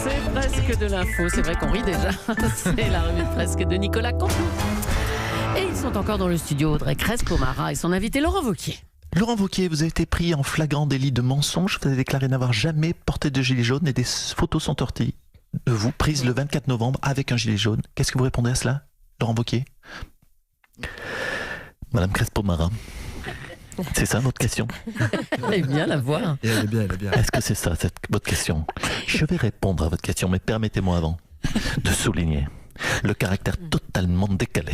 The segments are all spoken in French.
C'est presque de l'info, c'est vrai qu'on rit déjà. C'est la revue de presse de Nicolas Canteloup. Et ils sont encore dans le studio, Audrey Crespo-Mara et son invité Laurent Wauquiez. Laurent Wauquiez, vous avez été pris en flagrant délit de mensonge. Vous avez déclaré n'avoir jamais porté de gilet jaune et des photos sont sorties de vous prises le 24 novembre avec un gilet jaune. Qu'est-ce que vous répondez à cela, Laurent Wauquiez? Madame Crespo-Mara, c'est ça votre question? Elle est bien la voix. Elle est bien. Est-ce que c'est ça votre question? Je vais répondre à votre question, mais permettez-moi avant de souligner le caractère totalement décalé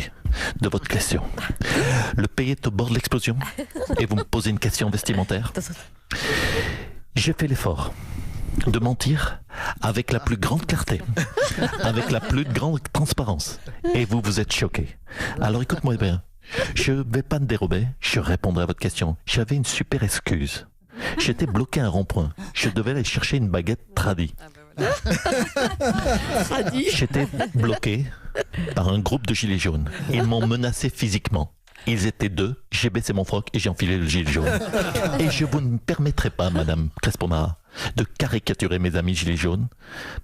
de votre question. Le pays est au bord de l'explosion et vous me posez une question vestimentaire. J'ai fait l'effort de mentir avec la plus grande clarté, avec la plus grande transparence. Et vous êtes choqués. Alors écoute-moi bien, je ne vais pas me dérober, je répondrai à votre question. J'avais une super excuse. J'étais bloqué à un rond-point. Je devais aller chercher une baguette tradie. J'étais bloqué par un groupe de gilets jaunes. Ils m'ont menacé physiquement. Ils étaient deux, j'ai baissé mon froc et j'ai enfilé le gilet jaune. Et je vous ne permettrai pas, Madame Crespo-Mara, de caricaturer mes amis gilets jaunes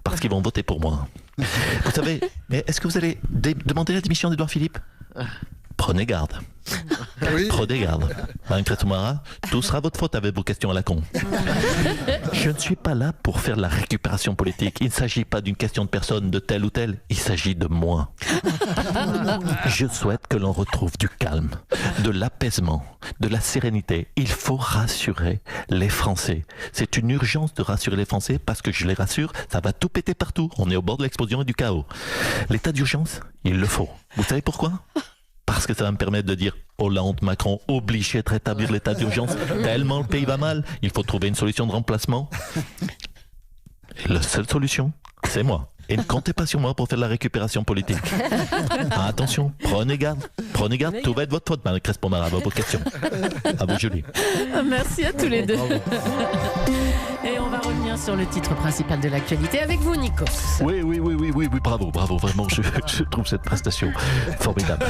parce qu'ils vont voter pour moi. Vous savez, mais est-ce que vous allez demander la démission d'Édouard Philippe? Prenez garde. Oui. Prenez garde. Madame Crespo-Mara, tout sera votre faute avec vos questions à la con. Je ne suis pas là pour faire de la récupération politique. Il ne s'agit pas d'une question de personne, de tel ou tel. Il s'agit de moi. Je souhaite que l'on retrouve du calme, de l'apaisement, de la sérénité. Il faut rassurer les Français. C'est une urgence de rassurer les Français parce que je les rassure, ça va tout péter partout. On est au bord de l'explosion et du chaos. L'état d'urgence, il le faut. Vous savez pourquoi ? Parce que ça va me permettre de dire Hollande, Macron, obligé de rétablir l'état d'urgence. Tellement le pays va mal, il faut trouver une solution de remplacement. Et la seule solution, c'est moi. Et ne comptez pas sur moi pour faire de la récupération politique. Ah, attention, prenez garde, tout va être votre faute, Madame Crespo-Mara, à vos questions. À vous, Julie. Merci à tous les deux. Et on va revenir sur le titre principal de l'actualité avec vous, Nikos. Oui, bravo, vraiment, je trouve cette prestation formidable.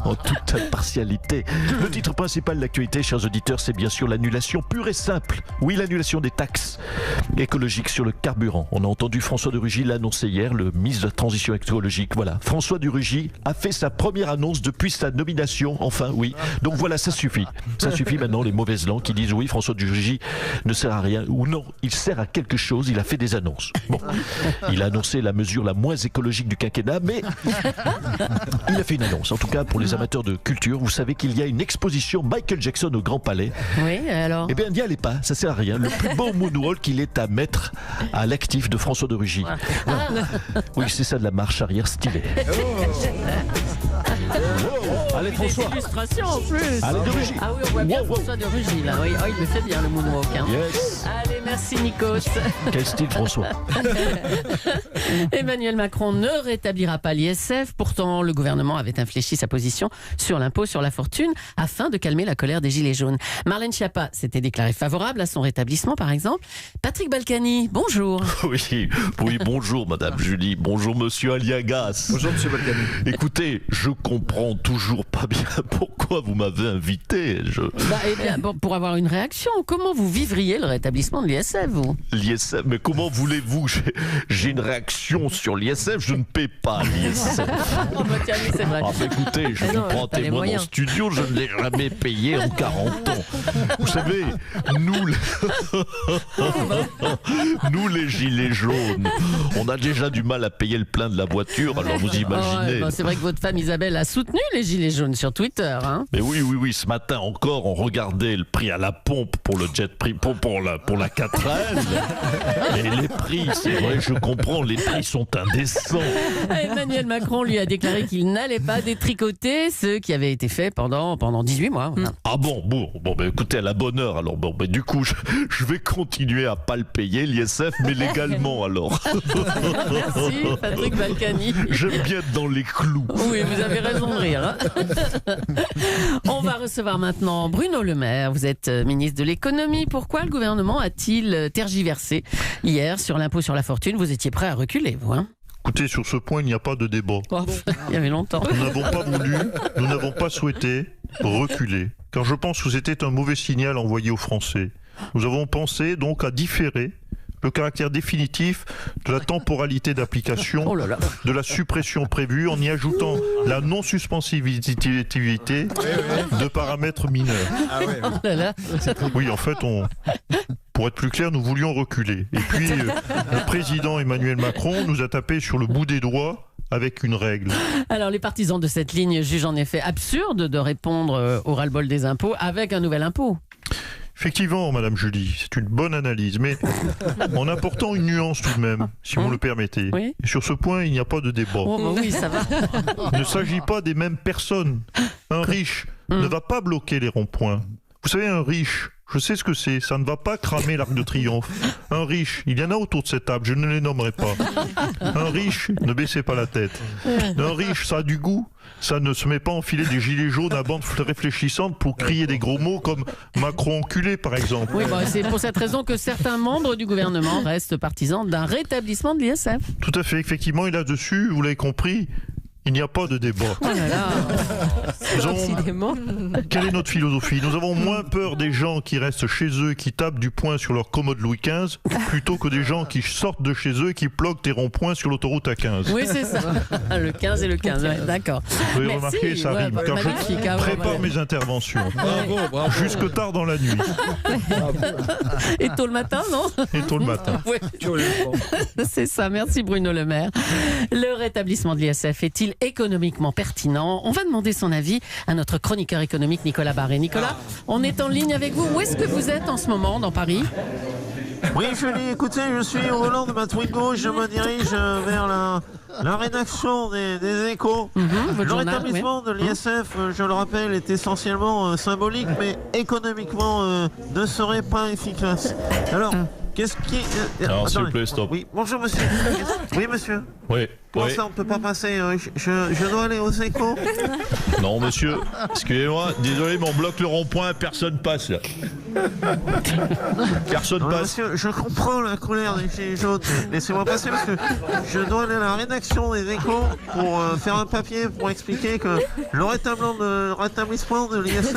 En toute impartialité. Le titre principal de l'actualité, chers auditeurs, c'est bien sûr l'annulation pure et simple. Oui, l'annulation des taxes écologiques sur le carburant. On a entendu François de Rugy l'annoncer hier, le ministre de la Transition écologique. Voilà, François de Rugy a fait sa première annonce depuis sa nomination, enfin, oui. Donc voilà, ça suffit. Ça suffit maintenant, les mauvaises langues qui disent oui, François de Rugy ne sert à rien, ou non, il sert à quelque chose, il a fait des annonces. Bon, il a annoncé la mesure la moins écologique du quinquennat, mais il a fait une annonce. En tout cas, pour les amateurs de culture, vous savez qu'il y a une exposition Michael Jackson au Grand Palais. Oui, alors Eh bien, n'y allez pas, ça sert à rien. Le plus beau moonwalk qu'il est à mettre à l'actif de François de Rugy. Oui, c'est ça de la marche arrière stylée. Allez, François. Des illustrations en plus. Allez, de Rugy. Ah oui, on voit bien François de Rugy là. Oui, il le fait bien le moonwalk. Hein. Yes. Allez, merci Nikos. Quel style, François. Emmanuel Macron ne rétablira pas l'ISF. Pourtant, le gouvernement avait infléchi sa position sur l'impôt sur la fortune afin de calmer la colère des Gilets jaunes. Marlène Schiappa s'était déclarée favorable à son rétablissement, par exemple. Patrick Balkany, bonjour. Oui, bonjour Madame Julie, bonjour Monsieur Aliagas. Bonjour Monsieur Balkany. Écoutez, je comprends toujours pas bien pourquoi vous m'avez invité. Eh bien, bon, pour avoir une réaction, comment vous vivriez le rétablissement de l'ISF, vous? L'ISF, mais comment voulez-vous? J'ai une réaction sur l'ISF, je ne paie pas l'ISF. Oh, bah, tiens, oui, c'est vrai. Ah, écoutez, je vous prends témoin en studio, je ne l'ai jamais payé en 40 ans. Vous savez, nous les gilets jaunes, on a déjà du mal à payer le plein de la voiture, alors vous imaginez. C'est vrai que votre femme Isabelle a soutenu les Gilets jaunes sur Twitter. Hein. Mais oui, ce matin encore, on regardait le prix à la pompe pour le jet prix, pour la 4L. Et les prix, c'est vrai, je comprends, les prix sont indécents. Emmanuel Macron lui a déclaré qu'il n'allait pas détricoter ce qui avait été fait pendant 18 mois. Voilà. Ah bon, écoutez, à la bonne heure, alors du coup, je vais continuer à pas le payer, l'ISF, mais légalement alors. Merci Patrick Balkany. J'aime bien être dans les clous. Oui, vous avez raison de rire. Hein. On va recevoir maintenant Bruno Le Maire. Vous êtes ministre de l'économie. Pourquoi le gouvernement a-t-il tergiversé hier sur l'impôt sur la fortune? Vous étiez prêt à reculer, vous, hein? Écoutez, sur ce point, il n'y a pas de débat. Oh, il y avait longtemps. Nous n'avons pas voulu, nous n'avons pas souhaité reculer, car je pense que c'était un mauvais signal envoyé aux Français. Nous avons pensé donc à différer le caractère définitif de la temporalité d'application Oh là là. de la suppression prévue en y ajoutant la non-suspensivité de paramètres mineurs. Oh là là. Oui, en fait, pour être plus clair, nous voulions reculer. Et puis, le président Emmanuel Macron nous a tapé sur le bout des doigts avec une règle. Alors, les partisans de cette ligne jugent en effet absurde de répondre au ras-le-bol des impôts avec un nouvel impôt. Effectivement, Madame Julie, c'est une bonne analyse, mais en apportant une nuance tout de même, si vous le permettez. Oui. Et sur ce point, il n'y a pas de débat. Oh, bah oui, ça va. Il ne s'agit pas des mêmes personnes. Un riche ne va pas bloquer les ronds-points. Vous savez, un riche, je sais ce que c'est, ça ne va pas cramer l'Arc de Triomphe. Un riche, il y en a autour de cette table, je ne les nommerai pas. Un riche, ne baissez pas la tête. Un riche, ça a du goût. Ça ne se met pas à enfiler des gilets jaunes à bande réfléchissante pour crier des gros mots comme Macron enculé, par exemple. Oui, bah, c'est pour cette raison que certains membres du gouvernement restent partisans d'un rétablissement de l'ISF. Tout à fait, effectivement, et là-dessus, vous l'avez compris, il n'y a pas de débat. Oh là là. Nous avons- Quelle est notre philosophie? Nous avons moins peur des gens qui restent chez eux et qui tapent du poing sur leur commode Louis XV plutôt que des gens qui sortent de chez eux et qui bloquent des ronds-points sur l'autoroute A15. Oui, c'est ça. Le 15 et le 15, ouais, d'accord. Vous avez Merci. remarqué, ça Ouais, rime, bah, car magnifique, je hein, ouais, prépare ouais. mes interventions. Bravo. Jusque tard dans la nuit Et tôt le matin, non? et tôt le matin. Oui, c'est ça. Merci Bruno Le Maire. Le rétablissement de l'ISF est-il économiquement pertinent? On va demander son avis à notre chroniqueur économique Nicolas Barré. Nicolas, on est en ligne avec vous. Où est-ce que vous êtes en ce moment dans Paris? Oui, Julie, écoutez, je suis au volant de ma Twingo, je me dirige vers la rédaction des Échos. Votre Le journal, rétablissement de l'ISF, je le rappelle, est essentiellement symbolique, mais économiquement ne serait pas efficace. Alors, qu'est-ce qui... Alors, s'il vous attendez. plaît, stop. Oui, bonjour monsieur. Oui, monsieur. Oui. Pour ça, on ne peut pas passer. Je dois aller aux Échos. Non, monsieur, excusez-moi, désolé, mais on bloque le rond-point, personne passe là. Personne Non, mais passe. monsieur, je comprends la colère des gilets jaunes. Laissez-moi passer parce que je dois aller à la rédaction des Échos pour faire un papier pour expliquer que le rétablissement de l'ISF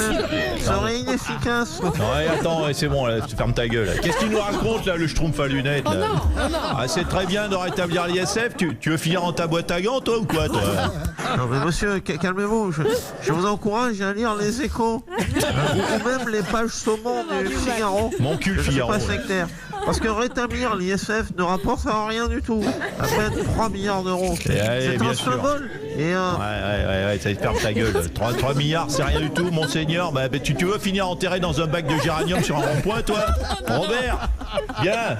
serait inefficace. Non, ouais, attends, ouais, c'est bon, là, ferme ta gueule. Là. Qu'est-ce que tu nous racontes là, le schtroumpf à lunettes là Ah, c'est très bien de rétablir l'ISF. Tu veux finir en ta boîte à gants, toi, ou quoi, toi Non mais monsieur, calmez-vous. Je vous encourage à lire les Échos ou même les pages saumon du Figaro. Mon cul, Je suis Figaro. pas sectaire. Parce que rétablir l'ISF ne rapportera rien du tout. À peine 3 milliards d'euros. C'est bien un sûr. symbole. Et Ouais, ça te ferme ta gueule. 3 milliards, c'est rien du tout, monseigneur. Bah, tu veux finir enterré dans un bac de géranium sur un rond-point, toi Robert, viens.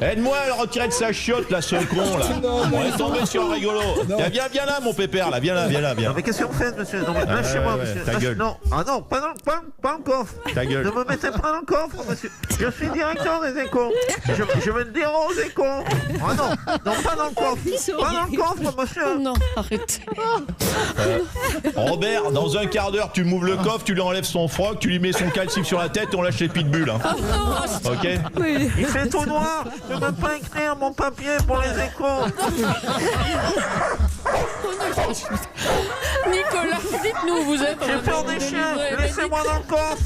Aide-moi à le retirer de sa chiotte, là, ce con, là. On est tombé sur un rigolo. Viens là, mon pépère, là. Viens là. non, mais qu'est-ce que vous faites, monsieur? Non, mais lâchez-moi, ouais, monsieur. ta gueule. Non, ah non, pas dans le coffre. Ta gueule. Ne me mettez pas dans le coffre, monsieur. Je suis directeur des Échos. Je vais le dire aux Échos. Ah non, pas dans le coffre. Pas dans le coffre, monsieur. Non, arrêtez. Robert, dans un quart d'heure, tu m'ouvres le coffre, tu lui enlèves son froc, tu lui mets son calcif sur la tête et on lâche les pitbulls. Hein. Ok? Il fait tout noir. Je ne peux pas écrire mon papier pour les Échos. Nicolas, dites-nous où vous êtes. J'ai peur des chiens. Laissez-moi dans le coffre.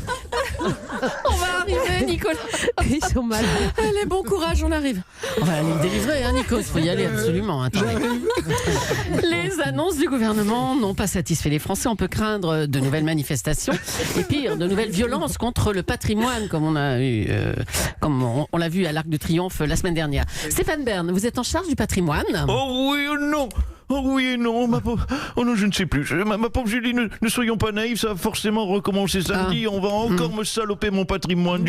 On va arriver, Nicolas. Ils sont mal. Allez, bon courage, on arrive. On va aller le délivrer, hein, Nico. Il faut y aller absolument. Attendez. Les annonces du gouvernement n'ont pas satisfait les Français. On peut craindre de nouvelles manifestations et pire, de nouvelles violences contre le patrimoine, comme on a eu, comme on l'a vu à l'Arc de Triomphe la semaine dernière. Stéphane Bern, vous êtes en charge du patrimoine. Oh oui ou non? Oh oui et non, ma pauvre... Oh non, je ne sais plus. Ma pauvre Julie, ne soyons pas naïfs, ça va forcément recommencer samedi. On va encore me saloper mon patrimoine.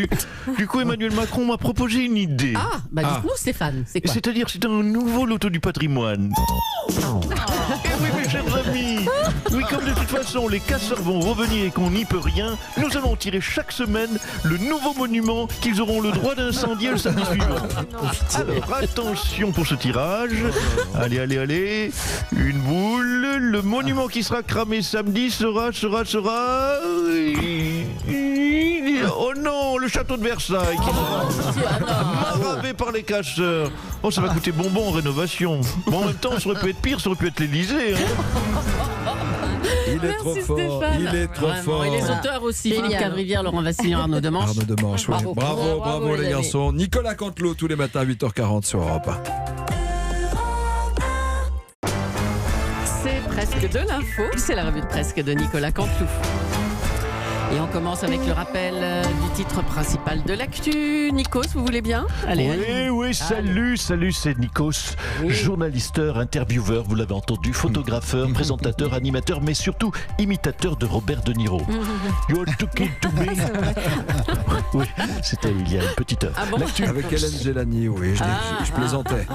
Du coup, Emmanuel Macron m'a proposé une idée. Ah, bah dites-nous Stéphane, c'est quoi? C'est-à-dire, c'est un nouveau loto du patrimoine. Eh oui, mes chers amis. Oui, comme de toute façon, les casseurs vont revenir et qu'on n'y peut rien, nous allons tirer chaque semaine le nouveau monument qu'ils auront le droit d'incendier le samedi suivant. Alors, attention pour ce tirage. Allez. Une boule. Le monument qui sera cramé samedi sera... Oh non, le château de Versailles qui sera maravé par les casseurs. Oh, ça va coûter bonbon en rénovation. Bon, en même temps, ça aurait pu être pire, ça aurait pu être l'Élysée. Hein. Il est trop fort. Stéphane. Il est trop Vraiment, fort. et les auteurs aussi, Philippe Génial. Cavrivière, Laurent Vassillan, Arnaud Demanche. Arnaud Demanche, oui. Bravo. Bravo les les amis. garçons. Nicolas Cantelot tous les matins à 8h40 sur Europe 1. C'est presque de l'info, c'est la revue de presque de Nicolas Canteloup. Et on commence avec le rappel du titre principal de l'actu. Nikos, vous voulez bien? Allez. Oui, salut, c'est Nikos, Oui. journalisteur, intervieweur, vous l'avez entendu, photographeur, présentateur, animateur, mais surtout imitateur de Robert De Niro. You're talking to me. Oui, c'était il y a une petite heure. Ah bon? L'actu, Avec Hélène Gélani, oui, je plaisantais.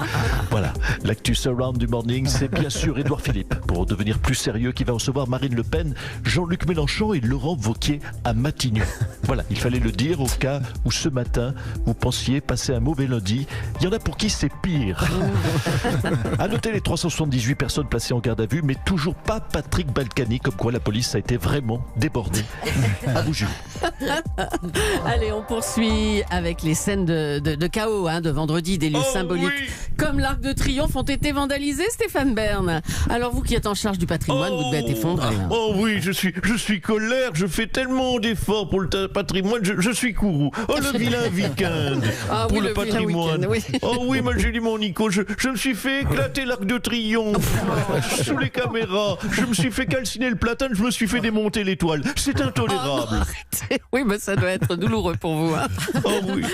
voilà, l'actu surround du morning, c'est bien sûr Édouard Philippe, pour devenir plus sérieux, qui va recevoir Marine Le Pen, Jean-Luc Mélenchon et Laurent Wauquiez à Matignon. Voilà, il fallait le dire au cas où ce matin, vous pensiez passer un mauvais lundi. Il y en a pour qui c'est pire. À noter les 378 personnes placées en garde à vue, mais toujours pas Patrick Balkany, comme quoi la police a été vraiment débordée. À vous, Jules. Allez, on poursuit avec les scènes de chaos de vendredi, des lieux symboliques comme l'Arc de Triomphe ont été vandalisés, Stéphane Bern. Alors vous qui êtes en charge du patrimoine, vous devez être effondré. Oh oui, je suis colère, je fais tellement d'efforts pour le patrimoine, je suis courroux. Oh le vilain week-end Ah pour oui, le le vilain patrimoine. week-end, oui. Oh oui, moi j'ai dit mon Nico, je me suis fait éclater l'Arc de Triomphe sous les caméras, je me suis fait calciner le platane, je me suis fait démonter l'étoile. C'est intolérable. Arrêtez. Oui, mais ça doit être douloureux pour vous. Oh oui.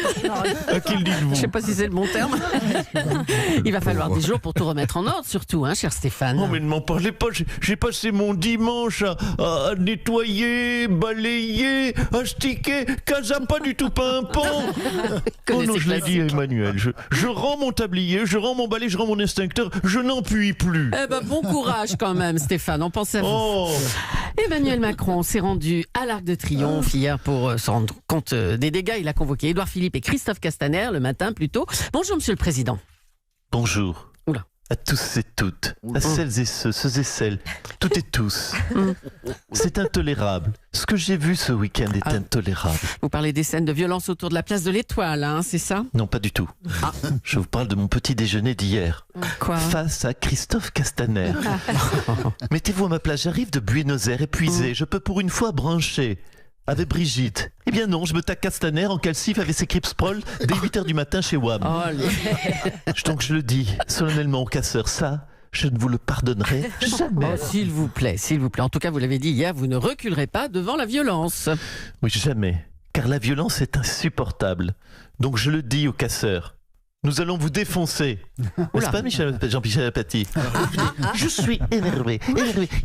À qui le dites-vous? Je sais pas si c'est le bon terme. Il va falloir des jours pour tout remettre en ordre, surtout, cher Stéphane. Oh mais ne m'en parlez pas, j'ai passé mon dimanche à nettoyer, balayer, astiquer, casa pas du tout pimpant. Oh non, je l'ai dit à Emmanuel, je rends mon tablier, je rends mon balai, je rends mon extincteur, je n'en puis plus. Eh ben, bon courage quand même, Stéphane, on pense à vous. Oh, Emmanuel Macron s'est rendu à l'Arc de Triomphe hier pour se rendre compte des dégâts. Il a convoqué Édouard Philippe et Christophe Castaner le matin plus tôt. Bonjour, Monsieur le Président. bonjour. Oula. À tous et toutes, à celles et ceux et celles, toutes et tous. C'est intolérable. Ce que j'ai vu ce week-end est intolérable. Vous parlez des scènes de violence autour de la place de l'Étoile, c'est ça? Non, pas du tout. Je vous parle de mon petit déjeuner d'hier. Quoi? Face à Christophe Castaner. Mettez-vous à ma place, j'arrive de Buenos Aires épuisé, je peux pour une fois brancher. Avec Brigitte. Eh bien non, je me tape Castaner en calcif avec ses Cripsprol dès 8h du matin chez WAM. Donc je le dis solennellement au casseur, ça, je ne vous le pardonnerai jamais. Oh, s'il vous plaît, s'il vous plaît. En tout cas, vous l'avez dit hier, vous ne reculerez pas devant la violence. Oui, jamais. Car la violence est insupportable. Donc je le dis au casseur. Nous allons vous défoncer. N'est-ce pas, Jean-Michel Apathy? Je suis énervé.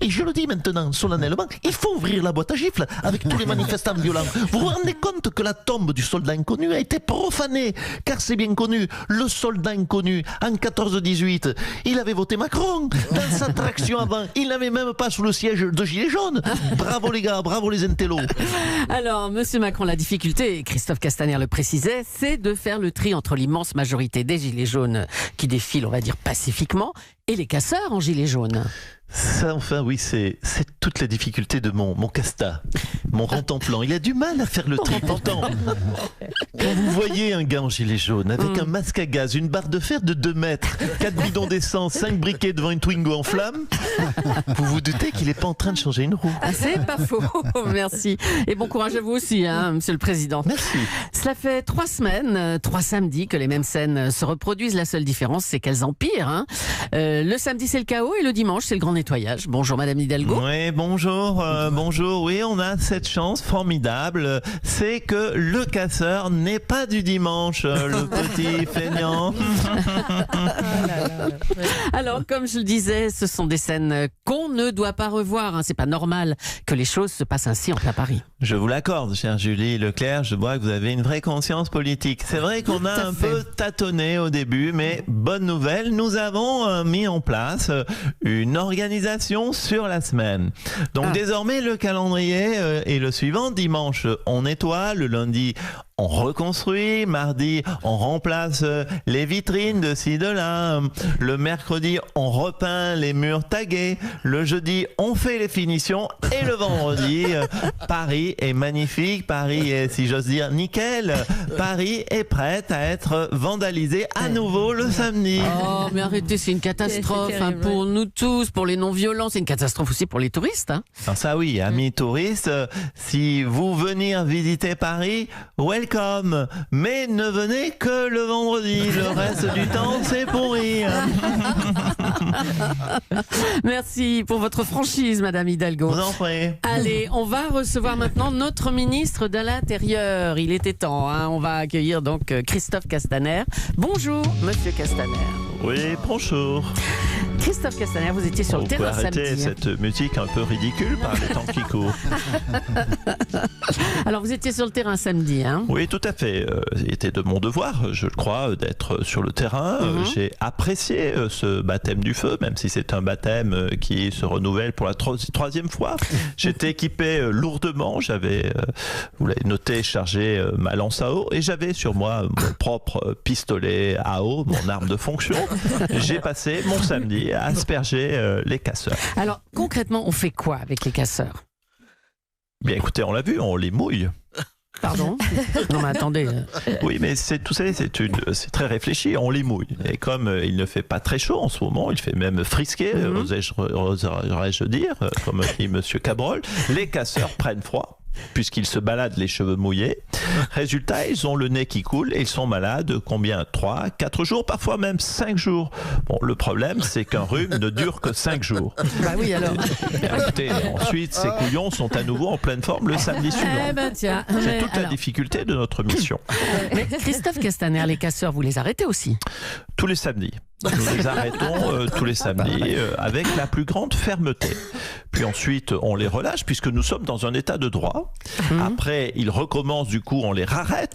Et je le dis maintenant solennellement, il faut ouvrir la boîte à gifles avec tous les manifestants violents. Vous vous rendez compte que la tombe du soldat inconnu a été profanée? Car c'est bien connu, le soldat inconnu, en 14-18, il avait voté Macron. Dans sa traction avant, il n'avait même pas sous le siège de Gilets jaunes. Bravo les gars, bravo les intellos. Alors, Monsieur Macron, la difficulté, et Christophe Castaner le précisait, c'est de faire le tri entre l'immense majorité des gilets jaunes qui défilent, on va dire, pacifiquement, et les casseurs en gilets jaunes. Ça, enfin, oui, c'est toute la difficulté de mon casta, mon rentemplant. Il a du mal à faire le tri. Pourtant, quand vous voyez un gars en gilet jaune avec un masque à gaz, une barre de fer de 2 mètres, 4 bidons d'essence, 5 briquets devant une Twingo en flammes, vous vous doutez qu'il n'est pas en train de changer une roue. Ah, c'est pas faux, merci. Et bon courage à vous aussi, Monsieur le Président. Merci. Cela fait 3 semaines, 3 samedis que les mêmes scènes se reproduisent. La seule différence, c'est qu'elles empirent. Le samedi, c'est le chaos et le dimanche, c'est le grand nettoyage. Bonjour Madame Hidalgo. Oui, bonjour, bonjour. Oui, on a cette chance formidable, c'est que le casseur n'est pas du dimanche, le petit feignant. Alors, comme je le disais, ce sont des scènes qu'on ne doit pas revoir. C'est pas normal que les choses se passent ainsi en plein Paris. Je vous l'accorde, chère Julie Leclerc, je vois que vous avez une vraie conscience politique. C'est vrai qu'on a un peu tâtonné au début, mais bonne nouvelle, nous avons mis en place une organisation sur la semaine. Donc désormais, le calendrier est le suivant. Dimanche, on nettoie. Le lundi, on reconstruit. Mardi, on remplace les vitrines de ci, de là. Le mercredi, on repeint les murs tagués. Le jeudi, on fait les finitions. Et le vendredi, Paris est magnifique. Paris est, si j'ose dire, nickel. Paris est prête à être vandalisée à nouveau le samedi. Oh, mais arrêtez, c'est une catastrophe C'est terrible, pour nous tous, pour les non-violents. C'est une catastrophe aussi pour les touristes. Hein. Alors ça oui, amis touristes, si vous venez visiter Paris, welcome. Mais ne venez que le vendredi. Le reste du temps, c'est pourri. Merci pour votre franchise, Madame Hidalgo. Vous en prie. Allez, on va recevoir maintenant notre ministre de l'Intérieur. Il était temps, hein. On va accueillir donc Christophe Castaner. Bonjour, Monsieur Castaner. Oui, bonjour. Christophe Castaner, vous étiez sur le Vous pouvez terrain arrêter samedi. cette musique un peu ridicule par les temps qui courent. Alors, vous étiez sur le terrain samedi, hein? Oui, tout à fait. Il était de mon devoir, je le crois, d'être sur le terrain. J'ai apprécié ce baptême du feu, même si c'est un baptême qui se renouvelle pour la troisième fois. J'étais équipé lourdement. J'avais, vous l'avez noté, chargé ma lance à eau et j'avais sur moi mon propre pistolet à eau, mon arme de fonction. J'ai passé mon samedi à asperger les casseurs. Alors, concrètement, on fait quoi avec les casseurs? Bien écoutez, on l'a vu, on les mouille. Pardon? Non, mais attendez. Oui, mais c'est c'est très réfléchi. On les mouille. Et comme il ne fait pas très chaud en ce moment, il fait même frisquer, oserais-je dire, comme dit Monsieur Cabrol, les casseurs prennent froid. Puisqu'ils se baladent les cheveux mouillés. Résultat, ils ont le nez qui coule et ils sont malades combien? 3, 4 jours, parfois même 5 jours. Bon, le problème, c'est qu'un rhume ne dure que 5 jours. Bah oui, alors. Écoutez, ensuite, ces couillons sont à nouveau en pleine forme le samedi suivant. Eh ben tiens. C'est Mais toute la alors- difficulté de notre mission. Mais Christophe Castaner, les casseurs, vous les arrêtez aussi? Tous les samedis. Nous les arrêtons tous les samedis avec la plus grande fermeté. Puis ensuite, on les relâche puisque nous sommes dans un état de droit. Après, ils recommencent, du coup, on les rarrête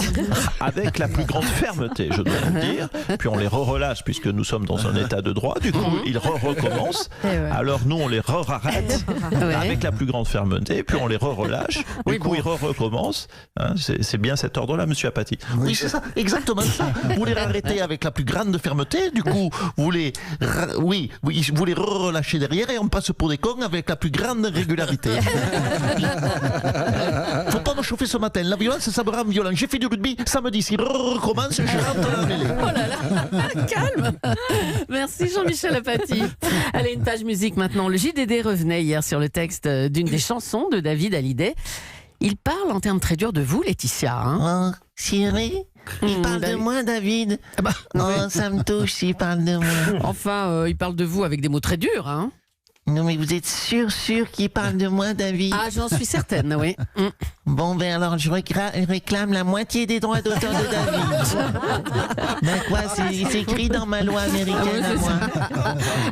avec la plus grande fermeté, je dois le dire. Puis on les relâche puisque nous sommes dans un état de droit. Du coup, ils recommencent. Alors nous, on les rarrête avec la plus grande fermeté. Puis on les relâche. Du coup, ils recommencent. Hein, c'est bien cet ordre-là, Monsieur Apathy. Oui, c'est ça, exactement ça. Vous les arrêtez avec la plus grande fermeté, du coup, vous les relâchez derrière et on passe pour des cons avec la plus grande régularité. Faut pas me chauffer ce matin, la violence, ça me rend violent. J'ai fait du rugby, samedi, si recommence, je rentre dans la mêlée. Oh là là, calme. Merci Jean-Michel Apathy. Allez, une page musique maintenant. Le JDD revenait hier sur le texte d'une des chansons de David Hallyday. Il parle en termes très durs de vous, Laetitia. Hein? Oh, chérie, il parle de David. moi, David. Oh, ça me touche s'il parle de moi. Enfin, il parle de vous avec des mots très durs. Hein? Non, mais vous êtes sûr qu'il parle de moi, David? Ah, j'en suis certaine, oui. Bon, ben alors, je réclame la moitié des droits d'auteur de David. Ben quoi, c'est écrit dans ma loi américaine à moi.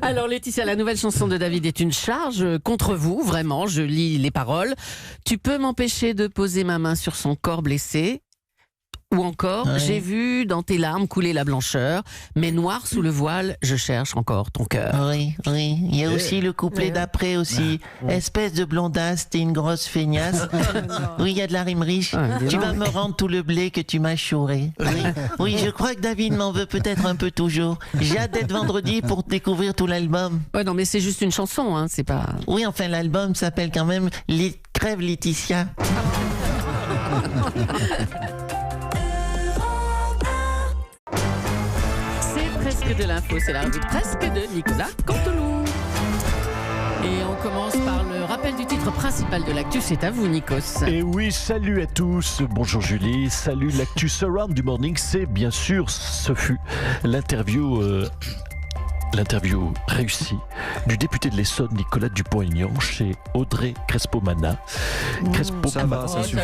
Alors Laetitia, la nouvelle chanson de David est une charge contre vous, vraiment, je lis les paroles. Tu peux m'empêcher de poser ma main sur son corps blessé? Ou encore, Ouais. j'ai vu dans tes larmes couler la blancheur, mais noir sous le voile, je cherche encore ton cœur. Oui, oui. Il y a aussi le couplet d'après aussi. Espèce de blondasse, t'es une grosse feignasse. Oui, il y a de la rime riche. dis Tu donc. vas me rendre tout le blé que tu m'as chouré. Oui. Oui, je crois que David m'en veut peut-être un peu toujours. J'ai hâte d'être vendredi pour découvrir tout l'album. Ouais, non, mais c'est juste une chanson, hein, c'est pas... Oui, enfin, l'album s'appelle quand même Crève Laetitia. C'est presque de l'info, c'est la revue presque de Nicolas Canteloup. Et on commence par le rappel du titre principal de l'actu, c'est à vous Nikos. Et oui, salut à tous, bonjour Julie, salut l'actu Surround du Morning, c'est bien sûr, ce fut l'interview réussie du député de l'Essonne Nicolas Dupont-Aignan chez Audrey Crespo-Mana. Ça va, ça suffit.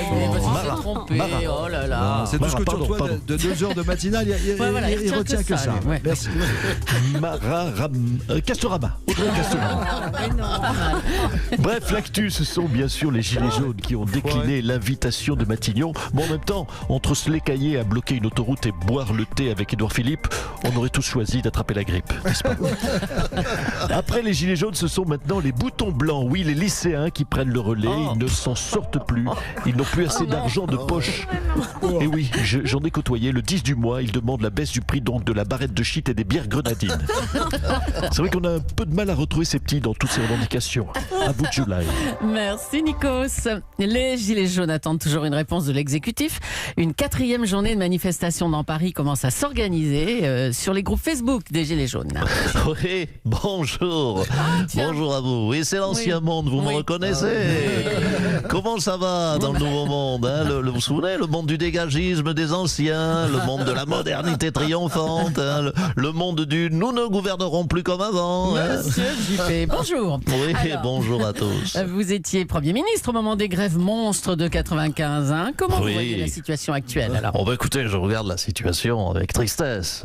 Mara. Trompé, oh là là. Non, c'est tout ce que tu Pardon, reçois pardon. de 2 heures de matinale. Il voilà, il retient que ça. lui, ouais. Merci. Castorama. Audrey Castorama. Bref, l'actu, ce sont bien sûr les Gilets jaunes qui ont décliné l'invitation de Matignon. Mais en même temps, entre se l'écailler à bloquer une autoroute et boire le thé avec Édouard Philippe, on aurait tous choisi d'attraper la grippe, n'est-ce pas? Après les gilets jaunes, ce sont maintenant les boutons blancs. Oui, les lycéens qui prennent le relais. Ils ne s'en sortent plus. Ils n'ont plus assez d'argent de poche. Et oui, j'en ai côtoyé. Le 10 du mois, ils demandent la baisse du prix donc de la barrette de shit et des bières grenadines. C'est vrai qu'on a un peu de mal à retrouver ces petits dans toutes ces revendications. À vous de July. Merci Nikos. Les Gilets jaunes attendent toujours une réponse de l'exécutif. Une 4e journée de manifestation dans Paris commence à s'organiser sur les groupes Facebook des Gilets jaunes. Oui, bonjour. Bonjour à vous. Oui, c'est l'ancien monde, vous me reconnaissez. Comment ça va dans le nouveau monde, hein, vous vous souvenez, le monde du dégagisme des anciens, le monde de la modernité triomphante, hein, le monde du nous ne gouvernerons plus comme avant. Hein. Monsieur Juppé, bonjour. Oui, Alors, bonjour à tous. Vous étiez Premier ministre au moment des grèves monstres de 95. Hein. Comment vous voyez la situation actuelle alors? Bon, bah, écoutez, je regarde la situation avec tristesse.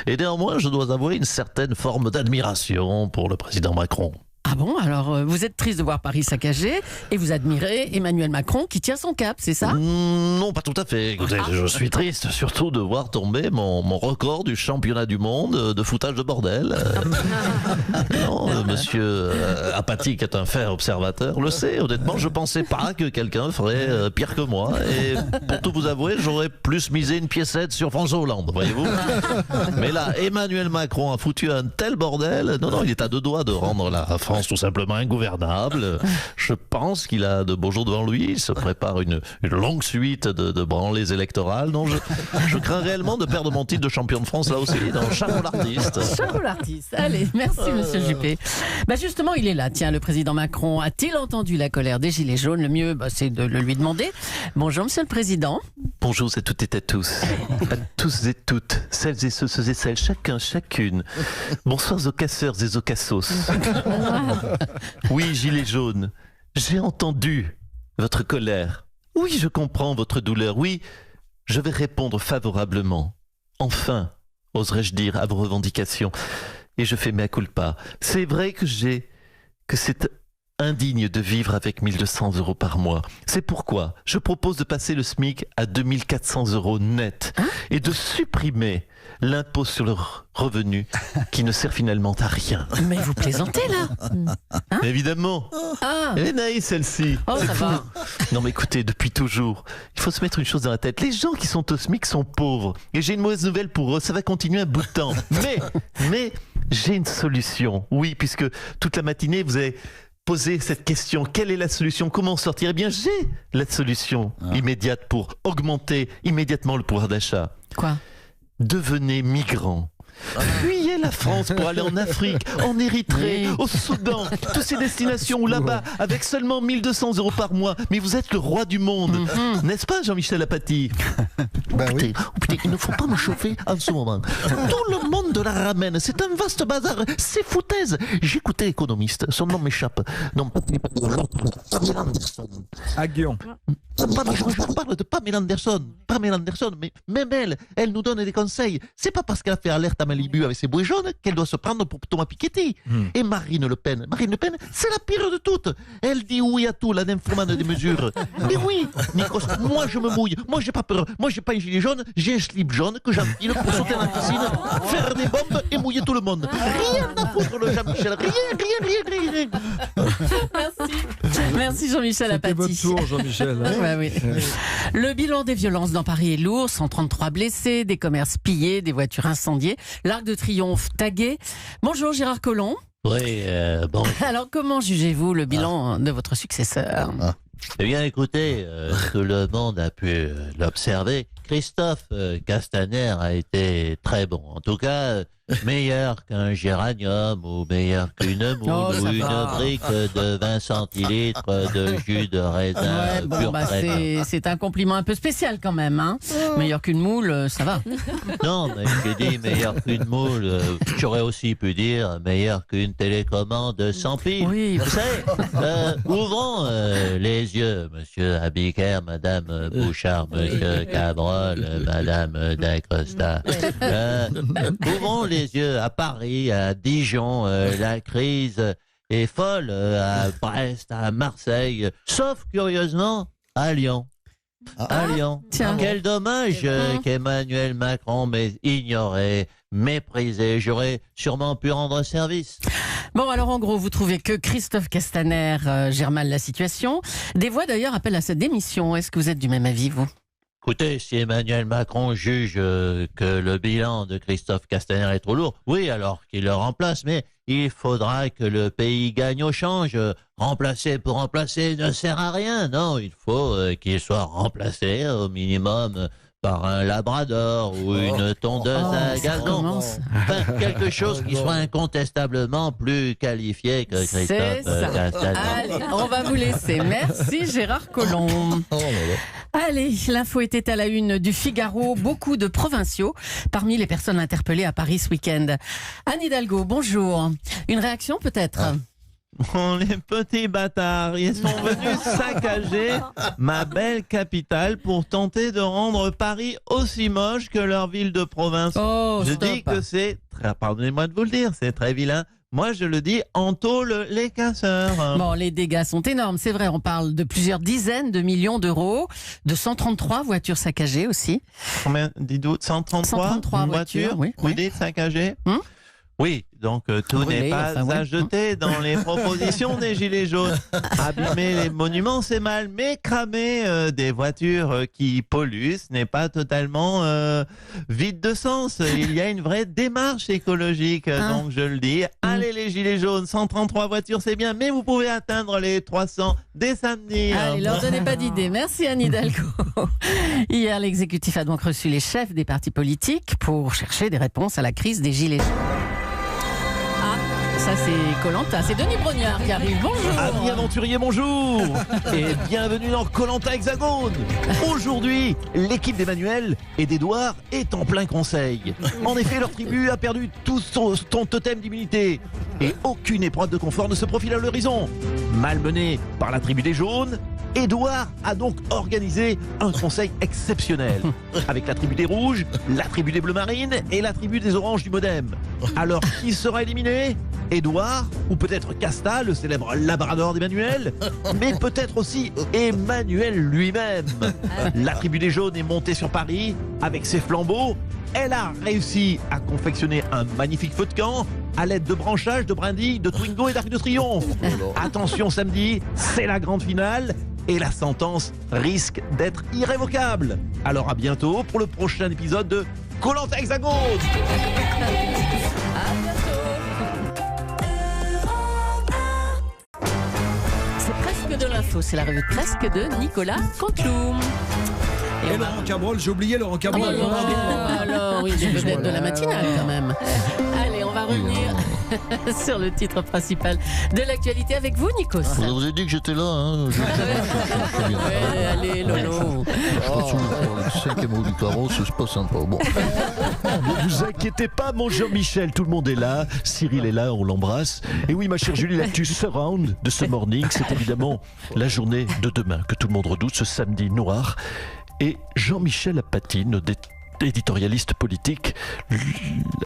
Et néanmoins, je dois avouer une certaine forme d'admiration pour le président Macron. Ah bon, alors vous êtes triste de voir Paris saccagé et vous admirez Emmanuel Macron qui tient son cap, c'est ça? Non, pas tout à fait. Écoutez, je suis triste surtout de voir tomber mon record du championnat du monde de foutage de bordel. Non, monsieur Apathique est un fin observateur, le sait. Honnêtement, je pensais pas que quelqu'un ferait pire que moi. Et pour tout vous avouer, j'aurais plus misé une piécette sur François Hollande, voyez-vous. Mais là, Emmanuel Macron a foutu un tel bordel. Non, il est à 2 doigts de rendre la France tout simplement ingouvernable. Je pense qu'il a de beaux jours devant lui. Il se prépare une longue suite de branlées électorales. Donc je crains réellement de perdre mon titre de champion de France là aussi, dans Chapeau l'artiste. Chapeau l'artiste. Allez, merci monsieur Juppé. Bah justement, il est là. Tiens, le président Macron a-t-il entendu la colère des Gilets jaunes? Le mieux, c'est de le lui demander. Bonjour monsieur le président. Bonjour à toutes et à tous. À tous et toutes, celles et ceux et celles, chacun, chacune. Bonsoir aux casseurs et aux cassos. Oui, Gilets jaunes, j'ai entendu votre colère. Oui, je comprends votre douleur. Oui, je vais répondre favorablement. Enfin, oserais-je dire, à vos revendications. Et je fais mea culpa. C'est vrai que c'est indigne de vivre avec 1 200 € par mois. C'est pourquoi je propose de passer le SMIC à 2 400 € net et de supprimer l'impôt sur le revenu qui ne sert finalement à rien. Mais vous plaisantez là? Évidemment. Elle est naïve celle-ci. Oh, ça va. Non mais écoutez, depuis toujours, il faut se mettre une chose dans la tête. Les gens qui sont au SMIC sont pauvres. Et j'ai une mauvaise nouvelle pour eux, ça va continuer un bout de temps. Mais j'ai une solution. Oui, puisque toute la matinée, vous avez posé cette question. Quelle est la solution? Comment sortir? Eh bien, j'ai la solution immédiate pour augmenter immédiatement le pouvoir d'achat. Quoi? Devenez migrant. Fuyez la France pour aller en Afrique, en Érythrée, au Soudan, toutes ces destinations où là-bas, avec seulement 1 200 € par mois, mais vous êtes le roi du monde. N'est-ce pas, Jean-Michel Apathy? Écoutez, il ne faut pas me chauffer en ce moment. Tout le monde la ramène, c'est un vaste bazar, c'est foutaise. J'écoutais l'économiste, son nom m'échappe. Non, Pamela Anderson. Aguillon. Je parle de Pamela Anderson. Pamela Anderson, mais même elle nous donne des conseils. C'est pas parce qu'elle a fait alerte à Malibu avec ses bouées jaunes qu'elle doit se prendre pour Thomas Piketty. Et Marine Le Pen, c'est la pire de toutes. Elle dit oui à tout, la nymphomane des mesures. Mais oui, Nikos, moi je me mouille. Moi j'ai pas peur. Moi j'ai pas un gilet jaune, j'ai un slip jaune que j'enfile pour sauter dans la piscine, faire des bombes et mouiller tout le monde. Rien à foutre le Jean-Michel. Rien. Merci Jean-Michel C'était Apathy. votre tour, Jean-Michel. Ouais, oui. Le bilan des violences dans Paris est lourd, 133 blessés, des commerces pillés, des voitures incendiées, l'Arc de Triomphe tagué. Bonjour Gérard Collomb. Oui, bon. Alors comment jugez-vous le bilan de votre successeur? Eh bien, écoutez, tout le monde a pu l'observer. Christophe Castaner a été très bon. En tout cas, meilleur qu'un géranium ou meilleur qu'une moule ou une brique de 20 centilitres de jus de raisin pur prêt. C'est un compliment un peu spécial quand même. Hein. Meilleur qu'une moule, ça va. Non, mais j'ai dit meilleur qu'une moule. J'aurais aussi pu dire meilleur qu'une télécommande sans fil. Oui. Vous savez, ouvrons les yeux, monsieur Abiker, madame Bouchard, monsieur Cabrol, madame Dacresta. Ouvrons les yeux à Paris, à Dijon, la crise est folle, à Brest, à Marseille, sauf curieusement à Lyon. À Lyon. Tiens. Quel dommage qu'Emmanuel Macron m'ait ignoré, méprisé. J'aurais sûrement pu rendre service. Bon, alors en gros, vous trouvez que Christophe Castaner gère mal la situation. Des voix d'ailleurs appellent à sa démission. Est-ce que vous êtes du même avis, vous ? Écoutez, si Emmanuel Macron juge que le bilan de Christophe Castaner est trop lourd, oui, alors qu'il le remplace, mais il faudra que le pays gagne au change. Remplacer pour remplacer ne sert à rien, non, il faut qu'il soit remplacé au minimum par un labrador ou une tondeuse à gazon. Enfin, quelque chose qui soit incontestablement plus qualifié que Christophe Castaner. Allez, on va vous laisser. Merci Gérard Collomb. Allez, l'info était à la une du Figaro. Beaucoup de provinciaux parmi les personnes interpellées à Paris ce week-end. Anne Hidalgo, bonjour. Une réaction peut-être ? Oh, les petits bâtards, ils sont venus saccager ma belle capitale pour tenter de rendre Paris aussi moche que leur ville de province. Oh, je stop. dis que c'est, pardonnez-moi de vous le dire, c'est très vilain. Moi, je le dis, en tôle les casseurs. Bon, les dégâts sont énormes, c'est vrai. On parle de plusieurs dizaines de millions d'euros, de 133 voitures saccagées aussi. Combien, dites-vous, 133 voitures, oui. Vous dites saccagées Hum? Oui, donc tout Brûlé, n'est pas enfin, oui. à jeter dans les propositions des Gilets jaunes. Abîmer les monuments, c'est mal, mais cramer des voitures qui polluent, ce n'est pas totalement vide de sens. Il y a une vraie démarche écologique, donc je le dis. Allez les Gilets jaunes, 133 voitures, c'est bien, mais vous pouvez atteindre les 300 dès samedi. Allez, leur donnez pas d'idée. Merci Anne Hidalgo. Hier, l'exécutif a donc reçu les chefs des partis politiques pour chercher des réponses à la crise des Gilets jaunes. Ça c'est Koh-Lanta, c'est Denis Brognard qui arrive, bonjour. Amis aventuriers, bonjour. Et bienvenue dans Koh-Lanta Hexagone. Aujourd'hui, l'équipe d'Emmanuel et d'Edouard est en plein conseil. En effet, leur tribu a perdu tout son totem d'immunité. Et aucune épreuve de confort ne se profile à l'horizon. Malmené par la tribu des jaunes, Edouard a donc organisé un conseil exceptionnel avec la tribu des rouges, la tribu des bleus marines et la tribu des oranges du Modem. Alors, qui sera éliminé ? Edouard, ou peut-être Casta, le célèbre labrador d'Emmanuel, mais peut-être aussi Emmanuel lui-même. La tribu des jaunes est montée sur Paris avec ses flambeaux. Elle a réussi à confectionner un magnifique feu de camp à l'aide de branchages, de brindilles, de Twingo et d'arc de triomphe. Attention, samedi, c'est la grande finale et la sentence risque d'être irrévocable. Alors à bientôt pour le prochain épisode de Koh-Lanta Hexagone. C'est presque de l'info, c'est la revue de presque de Nicolas Canteloup. Et Laurent Cabrol, j'ai oublié Laurent Cabrol. Alors, oui, c'est peut-être de la matinale quand même. Allez, on va revenir sur le titre principal de l'actualité avec vous, Nikos. Je vous ai dit que j'étais là. Hein. Ouais, allez, Lolo. Je pense que le 5e roue du carreau, c'est pas sympa. Bon. Ne vous inquiétez pas, mon Jean-Michel, tout le monde est là. Cyril est là, on l'embrasse. Et oui, ma chère Julie, l'actu Surround de ce morning, c'est évidemment la journée de demain que tout le monde redoute, ce samedi noir. Et Jean-Michel Apathy, notre éditorialiste politique,